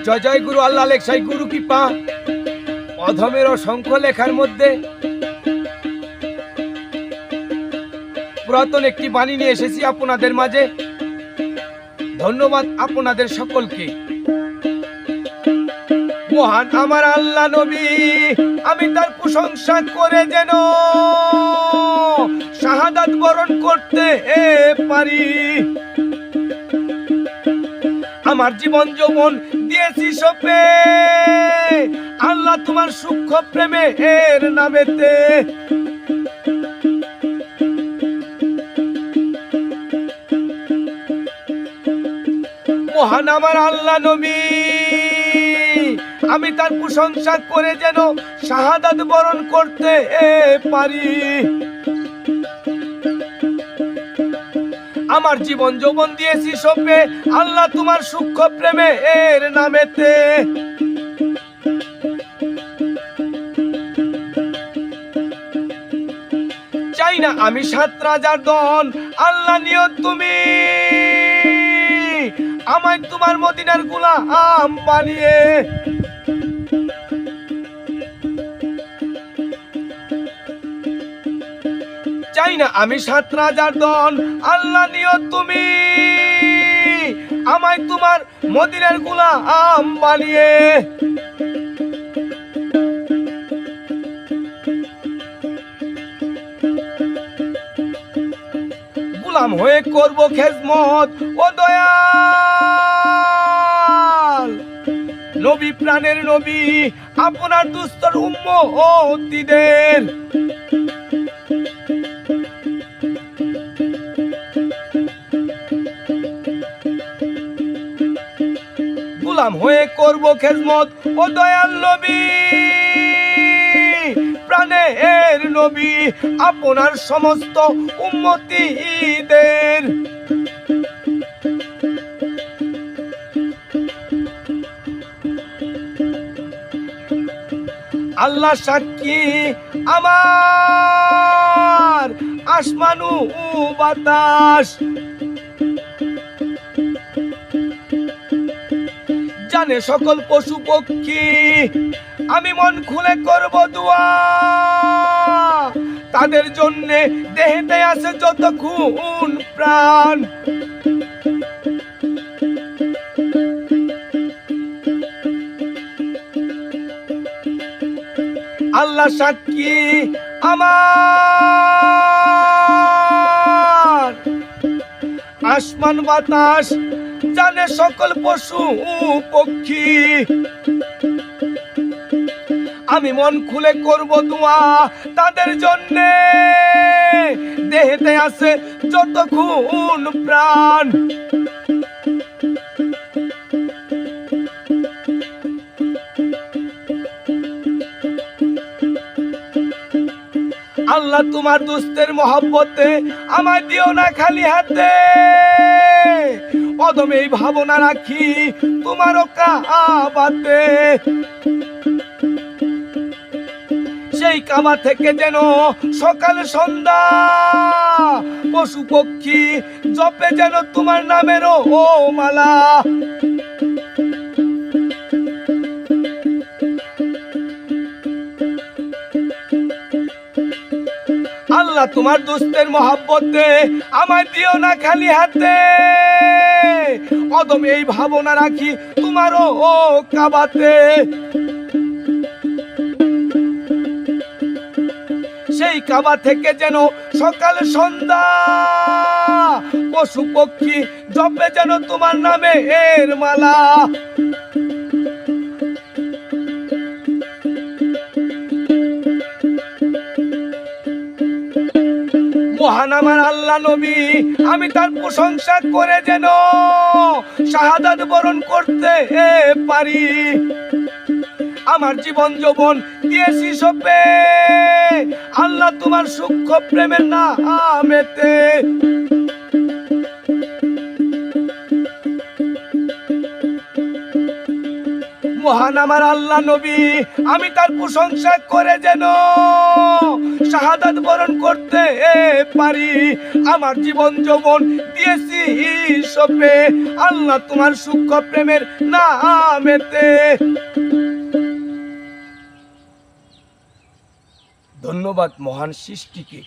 জয় জয় গুরু আল্লাহ লেখাই গুরু কৃপা অধমের অসংখ্য লেখার মধ্যে পুরাতন একটি বাণী নিয়ে এসেছি আপনাদের মাঝে। ধন্যবাদ আপনাদের সকলকে। মহান আমার আল্লাহ নবী, আমি তার প্রশংসা করে যেন শাহাদাত বরণ করতে পারি। আমার জীবন যৌবন দিয়েছি সপে আল্লাহ তোমার সূক্ষ্ম প্রেমে এর নামেতে। মহান আমার আল্লাহ নবী, আমি তার প্রশংসা করে যেন শাহাদাত বরণ করতে পারি। আমার জীবন যৌবন দিয়েছি সপে আল্লাহ তোমার সূক্ষ্ম প্রেমে এর নামেতে। চাই না আমি ৭ রাজার ধন, আল্লাহ নিও তুমি আমায় তোমার মদিনার গোলাম বানিয়ে। চাই না আমি ৭ রাজার ধন, আল্লাহ নিও তুমি আমায় তোমার মদিনার গোলাম বানিয়ে। গোলাম হয়ে করব খেজমত ও দয়াল নবী, প্রাণের নবী, আপনার দুস্তর উম্মতিদের। গোলাম হয়ে করব খেজমত ও দয়াল নবী, প্রাণের নবী, আপনার সমস্ত উম্মতিদের। আল্লাহ সাক্ষী আমার আসমান ও বাতাস, জানে সকল পশু পক্ষী, আমি মন খুলে করব দোয়া তাদের জন্য দেহেতে আছে যত খুন প্রাণ। আল্লাহ সাক্ষী আমার আসমান বাতাস, জানে সকল পশু পক্ষী, আমি মন খুলে করব দোয়া তাদের জন্য দেহেতে আছে যত খুন প্রাণ। আল্লাহ তোমার দোস্তের মহব্বতে আমায় দিও না খালি হাতে, অদমে এই ভাবনা রাখি তোমারও কাবাতে। সেই কাবা থেকে যেন সকাল সন্ধ্যা পশু পক্ষী জপে যেন তোমার নামেরও ও মালা। আল্লাহ তোমার দোস্তের মহব্বতে আমায় দিও না খালি হাতে, অদমে এই ভাবনা রাখি তোমারও ও কাবাতে। সেই কাবা থেকে যেন সকাল সন্ধ্যা পশু পক্ষী জপে যেন তোমার নামে এর মালা। মহান আমার আল্লাহ নবী, আমি তার প্রশংসা করে যেন শাহাদাত বরণ করতে পারি। আমার জীবন যৌবন দিয়েছি সপে আল্লাহ তোমার সূক্ষ্ম প্রেমের নামেতে। মহান আমার আল্লাহ নবী, আমি তার প্রশংসা করে যেন শাহাদাত বরণ করতে পারি। আমার জীবন যৌবন দিয়েছি সপে আল্লাহ তোমার সূক্ষ্ম প্রেমের নামেতে। ধন্যবাদ মহান সৃষ্টিকে।